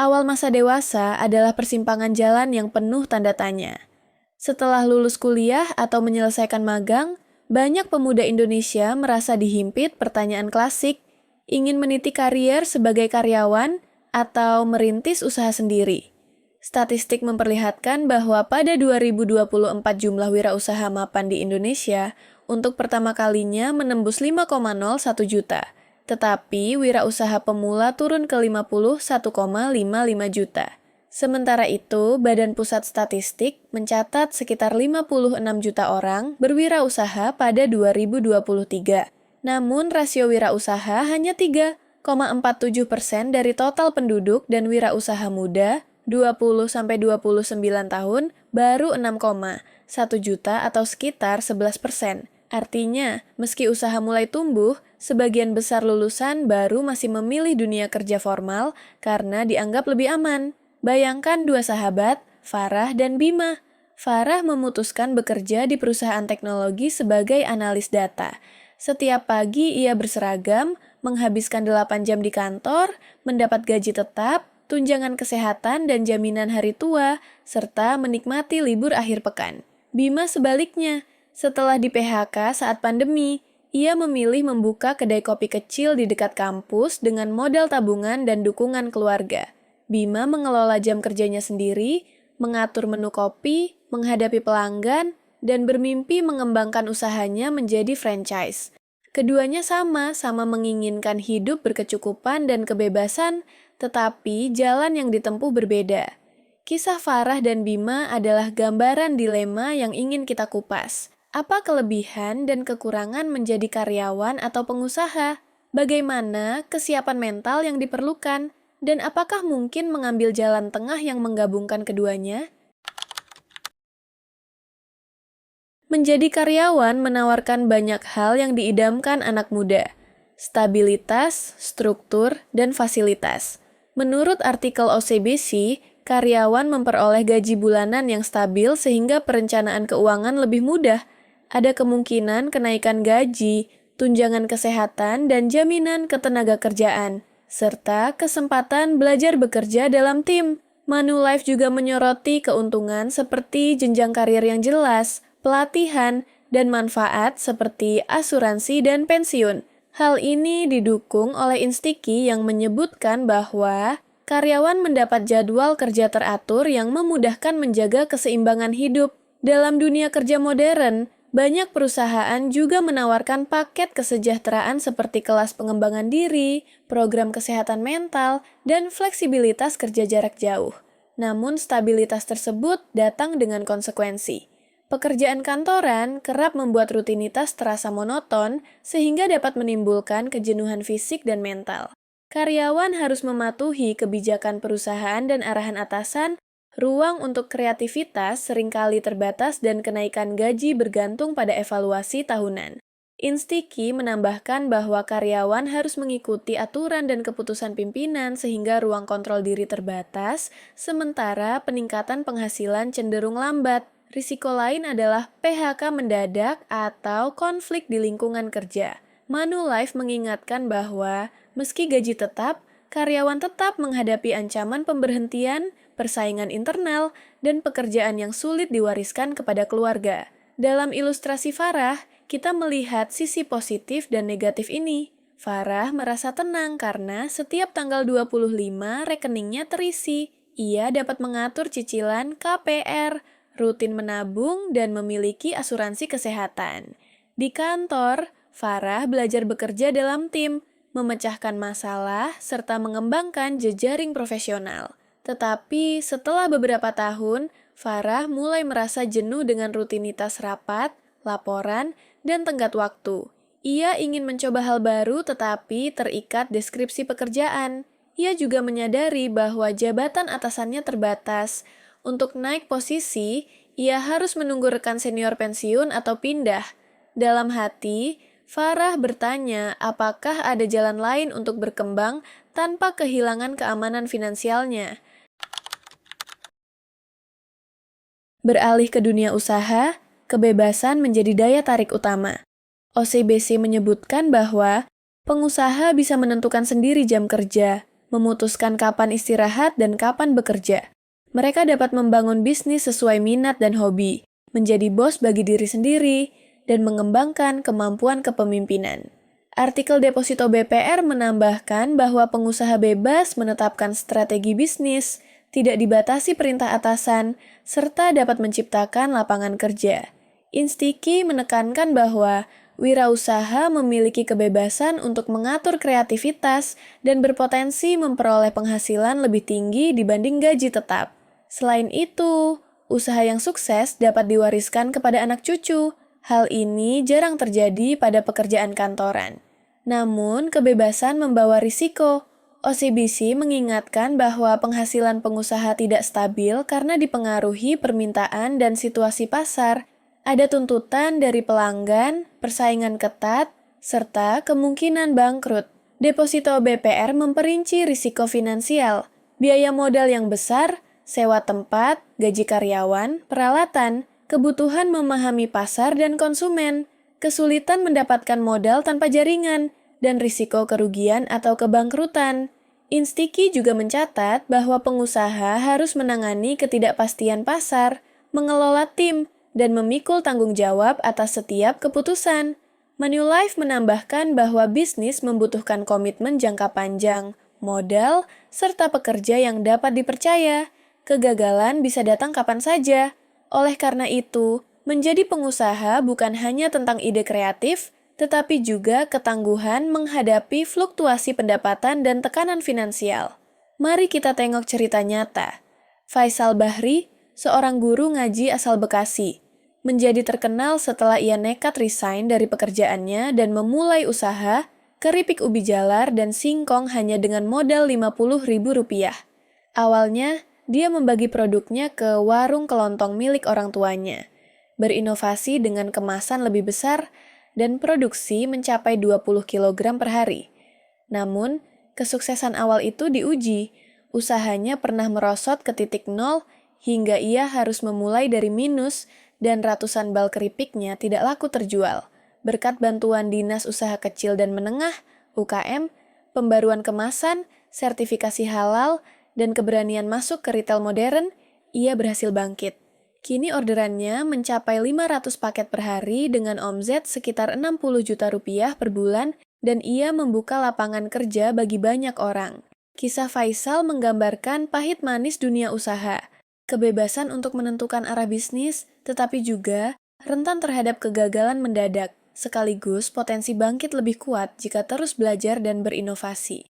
Awal masa dewasa adalah persimpangan jalan yang penuh tanda tanya. Setelah lulus kuliah atau menyelesaikan magang, banyak pemuda Indonesia merasa dihimpit pertanyaan klasik, ingin meniti karier sebagai karyawan atau merintis usaha sendiri. Statistik memperlihatkan bahwa pada 2024 jumlah wirausaha mapan di Indonesia untuk pertama kalinya menembus 5,01 juta, tetapi wirausaha pemula turun ke 51,55 juta. Sementara itu, Badan Pusat Statistik mencatat sekitar 56 juta orang berwirausaha pada 2023. Namun, rasio wirausaha hanya 3,47% dari total penduduk dan wirausaha muda 20-29 tahun baru 6,1 juta atau sekitar 11%. Artinya, meski usaha mulai tumbuh, sebagian besar lulusan baru masih memilih dunia kerja formal karena dianggap lebih aman. Bayangkan dua sahabat, Farah dan Bima. Farah memutuskan bekerja di perusahaan teknologi sebagai analis data. Setiap pagi ia berseragam, menghabiskan 8 jam di kantor, mendapat gaji tetap, tunjangan kesehatan dan jaminan hari tua, serta menikmati libur akhir pekan. Bima sebaliknya, setelah di PHK saat pandemi, ia memilih membuka kedai kopi kecil di dekat kampus dengan modal tabungan dan dukungan keluarga. Bima mengelola jam kerjanya sendiri, mengatur menu kopi, menghadapi pelanggan, dan bermimpi mengembangkan usahanya menjadi franchise. Keduanya sama-sama menginginkan hidup berkecukupan dan kebebasan, tetapi jalan yang ditempuh berbeda. Kisah Farah dan Bima adalah gambaran dilema yang ingin kita kupas. Apa kelebihan dan kekurangan menjadi karyawan atau pengusaha? Bagaimana kesiapan mental yang diperlukan? Dan apakah mungkin mengambil jalan tengah yang menggabungkan keduanya? Menjadi karyawan menawarkan banyak hal yang diidamkan anak muda. Stabilitas, struktur, dan fasilitas. Menurut artikel OCBC, karyawan memperoleh gaji bulanan yang stabil sehingga perencanaan keuangan lebih mudah. Ada kemungkinan kenaikan gaji, tunjangan kesehatan, dan jaminan ketenagakerjaan, serta kesempatan belajar bekerja dalam tim. Manulife juga menyoroti keuntungan seperti jenjang karir yang jelas, pelatihan, dan manfaat seperti asuransi dan pensiun. Hal ini didukung oleh Instiki yang menyebutkan bahwa karyawan mendapat jadwal kerja teratur yang memudahkan menjaga keseimbangan hidup. Dalam dunia kerja modern, banyak perusahaan juga menawarkan paket kesejahteraan seperti kelas pengembangan diri, program kesehatan mental, dan fleksibilitas kerja jarak jauh. Namun stabilitas tersebut datang dengan konsekuensi. Pekerjaan kantoran kerap membuat rutinitas terasa monoton sehingga dapat menimbulkan kejenuhan fisik dan mental. Karyawan harus mematuhi kebijakan perusahaan dan arahan atasan. Ruang untuk kreativitas seringkali terbatas dan kenaikan gaji bergantung pada evaluasi tahunan. Instiki menambahkan bahwa karyawan harus mengikuti aturan dan keputusan pimpinan sehingga ruang kontrol diri terbatas, sementara peningkatan penghasilan cenderung lambat. Risiko lain adalah PHK mendadak atau konflik di lingkungan kerja. Manulife mengingatkan bahwa meski gaji tetap, karyawan tetap menghadapi ancaman pemberhentian, persaingan internal, dan pekerjaan yang sulit diwariskan kepada keluarga. Dalam ilustrasi Farah, kita melihat sisi positif dan negatif ini. Farah merasa tenang karena setiap tanggal 25 rekeningnya terisi. Ia dapat mengatur cicilan KPR, rutin menabung, dan memiliki asuransi kesehatan. Di kantor, Farah belajar bekerja dalam tim, memecahkan masalah, serta mengembangkan jejaring profesional. Tetapi setelah beberapa tahun, Farah mulai merasa jenuh dengan rutinitas rapat, laporan, dan tenggat waktu. Ia ingin mencoba hal baru tetapi terikat deskripsi pekerjaan. Ia juga menyadari bahwa jabatan atasannya terbatas. Untuk naik posisi, ia harus menunggu rekan senior pensiun atau pindah. Dalam hati, Farah bertanya apakah ada jalan lain untuk berkembang tanpa kehilangan keamanan finansialnya. Beralih ke dunia usaha, kebebasan menjadi daya tarik utama. OCBC menyebutkan bahwa pengusaha bisa menentukan sendiri jam kerja, memutuskan kapan istirahat dan kapan bekerja. Mereka dapat membangun bisnis sesuai minat dan hobi, menjadi bos bagi diri sendiri, dan mengembangkan kemampuan kepemimpinan. Artikel Deposito BPR menambahkan bahwa pengusaha bebas menetapkan strategi bisnis, tidak dibatasi perintah atasan, serta dapat menciptakan lapangan kerja. Instiki menekankan bahwa wirausaha memiliki kebebasan untuk mengatur kreativitas dan berpotensi memperoleh penghasilan lebih tinggi dibanding gaji tetap. Selain itu, usaha yang sukses dapat diwariskan kepada anak cucu. Hal ini jarang terjadi pada pekerjaan kantoran. Namun, kebebasan membawa risiko. OCBC mengingatkan bahwa penghasilan pengusaha tidak stabil karena dipengaruhi permintaan dan situasi pasar. Ada tuntutan dari pelanggan, persaingan ketat, serta kemungkinan bangkrut. Deposito BPR memperinci risiko finansial, biaya modal yang besar, sewa tempat, gaji karyawan, peralatan, kebutuhan memahami pasar dan konsumen, kesulitan mendapatkan modal tanpa jaringan, dan risiko kerugian atau kebangkrutan. Instiki juga mencatat bahwa pengusaha harus menangani ketidakpastian pasar, mengelola tim, dan memikul tanggung jawab atas setiap keputusan. Manulife menambahkan bahwa bisnis membutuhkan komitmen jangka panjang, modal, serta pekerja yang dapat dipercaya. Kegagalan bisa datang kapan saja. Oleh karena itu, menjadi pengusaha bukan hanya tentang ide kreatif, tetapi juga ketangguhan menghadapi fluktuasi pendapatan dan tekanan finansial. Mari kita tengok cerita nyata. Faisal Bahri, seorang guru ngaji asal Bekasi, menjadi terkenal setelah ia nekat resign dari pekerjaannya dan memulai usaha keripik ubi jalar dan singkong hanya dengan modal Rp50.000. Awalnya, dia membagi produknya ke warung kelontong milik orang tuanya, berinovasi dengan kemasan lebih besar, dan produksi mencapai 20 kg per hari. Namun, kesuksesan awal itu diuji. Usahanya pernah merosot ke titik nol hingga ia harus memulai dari minus dan ratusan bal keripiknya tidak laku terjual. Berkat bantuan Dinas Usaha Kecil dan Menengah, UKM, pembaruan kemasan, sertifikasi halal, dan keberanian masuk ke retail modern, ia berhasil bangkit. Kini orderannya mencapai 500 paket per hari dengan omset sekitar 60 juta rupiah per bulan dan ia membuka lapangan kerja bagi banyak orang. Kisah Faisal menggambarkan pahit manis dunia usaha, kebebasan untuk menentukan arah bisnis, tetapi juga rentan terhadap kegagalan mendadak, sekaligus potensi bangkit lebih kuat jika terus belajar dan berinovasi.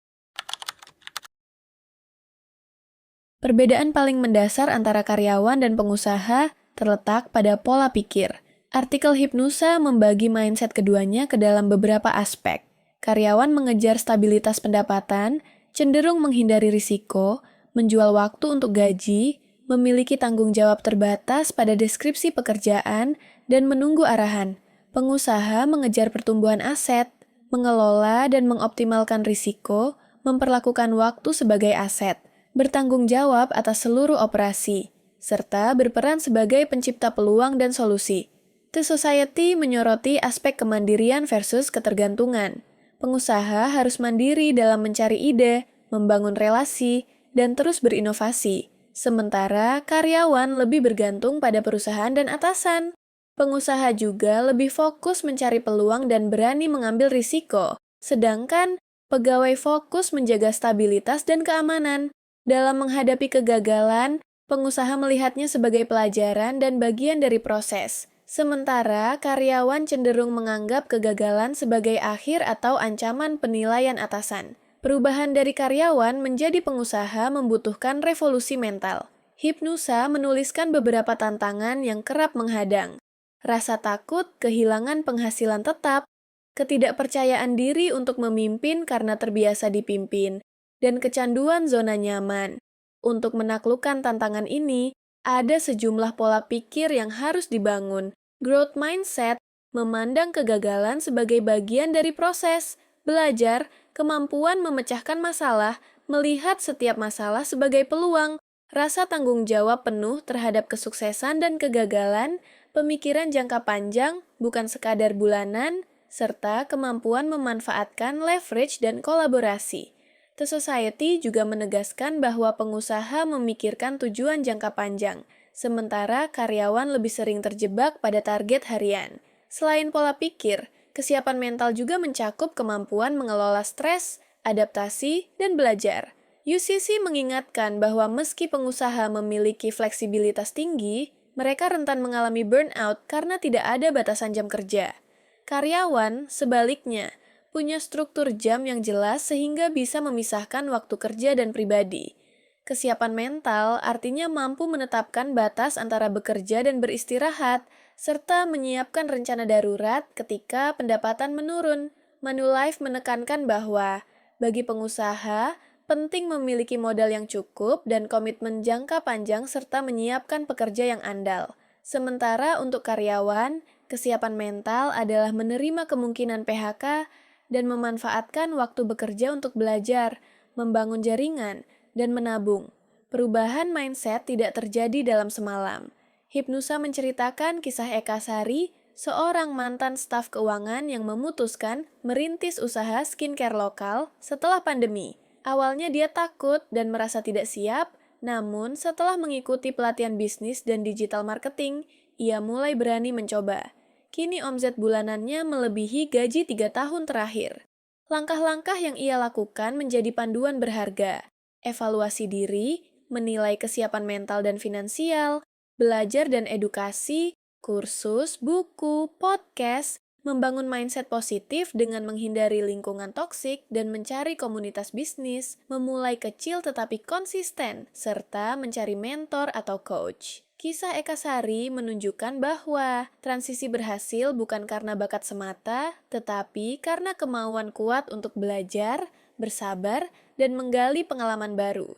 Perbedaan paling mendasar antara karyawan dan pengusaha terletak pada pola pikir. Artikel Hipnusa membagi mindset keduanya ke dalam beberapa aspek. Karyawan mengejar stabilitas pendapatan, cenderung menghindari risiko, menjual waktu untuk gaji, memiliki tanggung jawab terbatas pada deskripsi pekerjaan, dan menunggu arahan. Pengusaha mengejar pertumbuhan aset, mengelola dan mengoptimalkan risiko, memperlakukan waktu sebagai aset, bertanggung jawab atas seluruh operasi, serta berperan sebagai pencipta peluang dan solusi. The Society menyoroti aspek kemandirian versus ketergantungan. Pengusaha harus mandiri dalam mencari ide, membangun relasi, dan terus berinovasi, sementara karyawan lebih bergantung pada perusahaan dan atasan. Pengusaha juga lebih fokus mencari peluang dan berani mengambil risiko, sedangkan pegawai fokus menjaga stabilitas dan keamanan. Dalam menghadapi kegagalan, pengusaha melihatnya sebagai pelajaran dan bagian dari proses. Sementara karyawan cenderung menganggap kegagalan sebagai akhir atau ancaman penilaian atasan. Perubahan dari karyawan menjadi pengusaha membutuhkan revolusi mental. Hipnusa menuliskan beberapa tantangan yang kerap menghadang. Rasa takut, kehilangan penghasilan tetap, ketidakpercayaan diri untuk memimpin karena terbiasa dipimpin, dan kecanduan zona nyaman. Untuk menaklukkan tantangan ini, ada sejumlah pola pikir yang harus dibangun. Growth mindset memandang kegagalan sebagai bagian dari proses, belajar, kemampuan memecahkan masalah, melihat setiap masalah sebagai peluang, rasa tanggung jawab penuh terhadap kesuksesan dan kegagalan, pemikiran jangka panjang, bukan sekadar bulanan, serta kemampuan memanfaatkan leverage dan kolaborasi. The Society juga menegaskan bahwa pengusaha memikirkan tujuan jangka panjang, sementara karyawan lebih sering terjebak pada target harian. Selain pola pikir, kesiapan mental juga mencakup kemampuan mengelola stres, adaptasi, dan belajar. UCC mengingatkan bahwa meski pengusaha memiliki fleksibilitas tinggi, mereka rentan mengalami burnout karena tidak ada batasan jam kerja. Karyawan, sebaliknya, punya struktur jam yang jelas sehingga bisa memisahkan waktu kerja dan pribadi. Kesiapan mental artinya mampu menetapkan batas antara bekerja dan beristirahat, serta menyiapkan rencana darurat ketika pendapatan menurun. Manulife menekankan bahwa, bagi pengusaha, penting memiliki modal yang cukup dan komitmen jangka panjang serta menyiapkan pekerja yang andal. Sementara untuk karyawan, kesiapan mental adalah menerima kemungkinan PHK dan memanfaatkan waktu bekerja untuk belajar, membangun jaringan, dan menabung. Perubahan mindset tidak terjadi dalam semalam. Hipnusa menceritakan kisah Eka Sari, seorang mantan staf keuangan yang memutuskan merintis usaha skincare lokal setelah pandemi. Awalnya dia takut dan merasa tidak siap, namun setelah mengikuti pelatihan bisnis dan digital marketing, ia mulai berani mencoba. Kini omset bulanannya melebihi gaji 3 tahun terakhir. Langkah-langkah yang ia lakukan menjadi panduan berharga. Evaluasi diri, menilai kesiapan mental dan finansial, belajar dan edukasi, kursus, buku, podcast, membangun mindset positif dengan menghindari lingkungan toksik dan mencari komunitas bisnis, memulai kecil tetapi konsisten, serta mencari mentor atau coach. Kisah Eka Sari menunjukkan bahwa transisi berhasil bukan karena bakat semata, tetapi karena kemauan kuat untuk belajar, bersabar, dan menggali pengalaman baru.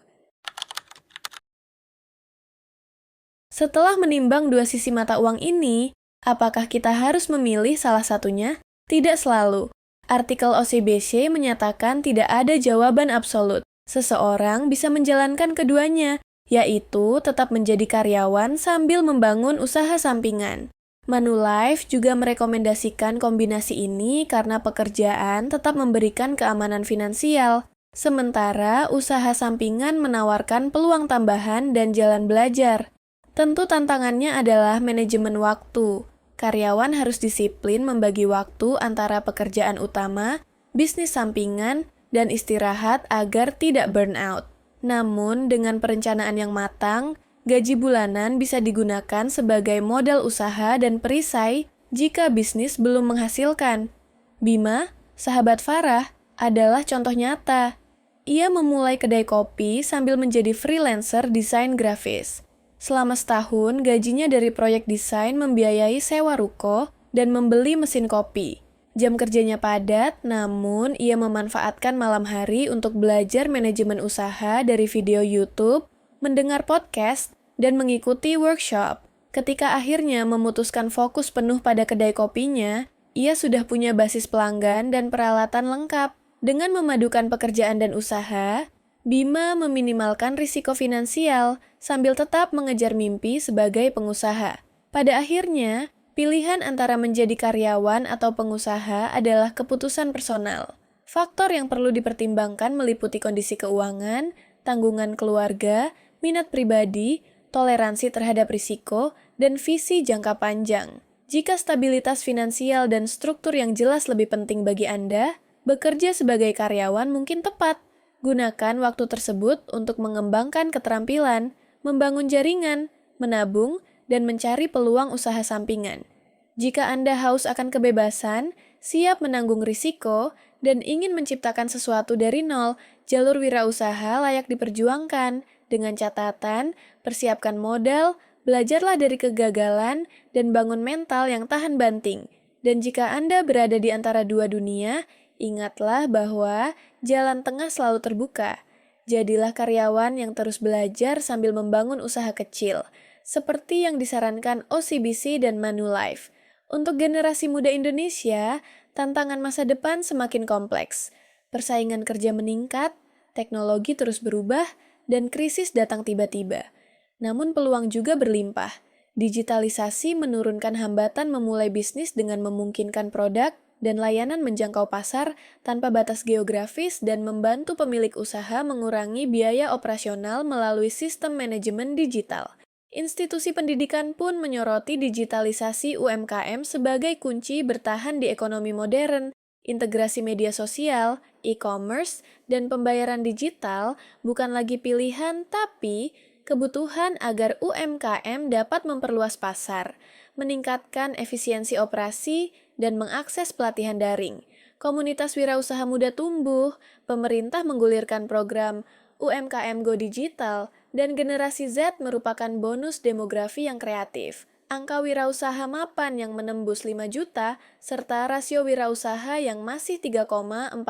Setelah menimbang dua sisi mata uang ini, apakah kita harus memilih salah satunya? Tidak selalu. Artikel OCBC menyatakan tidak ada jawaban absolut. Seseorang bisa menjalankan keduanya, yaitu tetap menjadi karyawan sambil membangun usaha sampingan. Manulife juga merekomendasikan kombinasi ini karena pekerjaan tetap memberikan keamanan finansial, sementara usaha sampingan menawarkan peluang tambahan dan jalan belajar. Tentu tantangannya adalah manajemen waktu. Karyawan harus disiplin membagi waktu antara pekerjaan utama, bisnis sampingan, dan istirahat agar tidak burnout. Namun, dengan perencanaan yang matang, gaji bulanan bisa digunakan sebagai modal usaha dan perisai jika bisnis belum menghasilkan. Bima, sahabat Farah, adalah contoh nyata. Ia memulai kedai kopi sambil menjadi freelancer desain grafis. Selama setahun, gajinya dari proyek desain membiayai sewa ruko dan membeli mesin kopi. Jam kerjanya padat, namun ia memanfaatkan malam hari untuk belajar manajemen usaha dari video YouTube, mendengar podcast, dan mengikuti workshop. Ketika akhirnya memutuskan fokus penuh pada kedai kopinya, ia sudah punya basis pelanggan dan peralatan lengkap. Dengan memadukan pekerjaan dan usaha, Bima meminimalkan risiko finansial sambil tetap mengejar mimpi sebagai pengusaha. Pada akhirnya, pilihan antara menjadi karyawan atau pengusaha adalah keputusan personal. Faktor yang perlu dipertimbangkan meliputi kondisi keuangan, tanggungan keluarga, minat pribadi, toleransi terhadap risiko, dan visi jangka panjang. Jika stabilitas finansial dan struktur yang jelas lebih penting bagi Anda, bekerja sebagai karyawan mungkin tepat. Gunakan waktu tersebut untuk mengembangkan keterampilan, membangun jaringan, menabung, dan mencari peluang usaha sampingan. Jika Anda haus akan kebebasan, siap menanggung risiko, dan ingin menciptakan sesuatu dari nol, jalur wirausaha layak diperjuangkan. Dengan catatan, persiapkan modal, belajarlah dari kegagalan, dan bangun mental yang tahan banting. Dan jika Anda berada di antara dua dunia, ingatlah bahwa jalan tengah selalu terbuka. Jadilah karyawan yang terus belajar sambil membangun usaha kecil, seperti yang disarankan OCBC dan Manulife. Untuk generasi muda Indonesia, tantangan masa depan semakin kompleks. Persaingan kerja meningkat, teknologi terus berubah, dan krisis datang tiba-tiba. Namun peluang juga berlimpah. Digitalisasi menurunkan hambatan memulai bisnis dengan memungkinkan produk, dan layanan menjangkau pasar tanpa batas geografis dan membantu pemilik usaha mengurangi biaya operasional melalui sistem manajemen digital. Institusi pendidikan pun menyoroti digitalisasi UMKM sebagai kunci bertahan di ekonomi modern. Integrasi media sosial, e-commerce, dan pembayaran digital bukan lagi pilihan, tapi kebutuhan agar UMKM dapat memperluas pasar, meningkatkan efisiensi operasi, dan mengakses pelatihan daring. Komunitas wirausaha muda tumbuh, pemerintah menggulirkan program UMKM Go Digital, dan generasi Z merupakan bonus demografi yang kreatif. Angka wirausaha mapan yang menembus 5 juta, serta rasio wirausaha yang masih 3,47%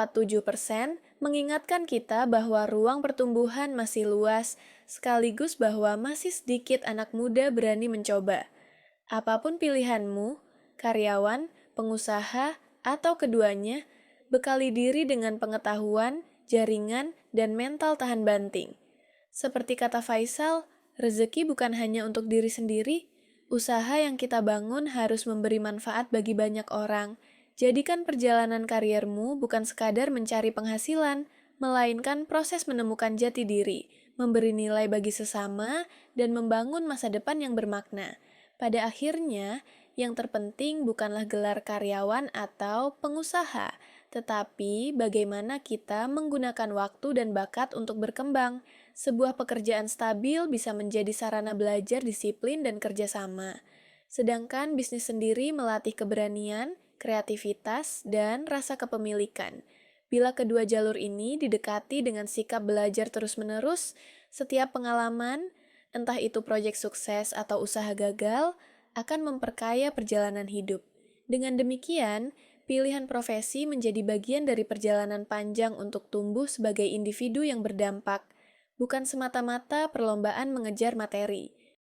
mengingatkan kita bahwa ruang pertumbuhan masih luas, sekaligus bahwa masih sedikit anak muda berani mencoba. Apapun pilihanmu, karyawan, pengusaha, atau keduanya, bekali diri dengan pengetahuan, jaringan, dan mental tahan banting. Seperti kata Faisal, rezeki bukan hanya untuk diri sendiri. Usaha yang kita bangun harus memberi manfaat bagi banyak orang. Jadikan perjalanan kariermu bukan sekadar mencari penghasilan, melainkan proses menemukan jati diri, memberi nilai bagi sesama, dan membangun masa depan yang bermakna. Pada akhirnya, yang terpenting bukanlah gelar karyawan atau pengusaha, tetapi bagaimana kita menggunakan waktu dan bakat untuk berkembang. Sebuah pekerjaan stabil bisa menjadi sarana belajar disiplin dan kerjasama. Sedangkan bisnis sendiri melatih keberanian, kreativitas, dan rasa kepemilikan. Bila kedua jalur ini didekati dengan sikap belajar terus-menerus, setiap pengalaman, entah itu proyek sukses atau usaha gagal, akan memperkaya perjalanan hidup. Dengan demikian, pilihan profesi menjadi bagian dari perjalanan panjang untuk tumbuh sebagai individu yang berdampak, bukan semata-mata perlombaan mengejar materi.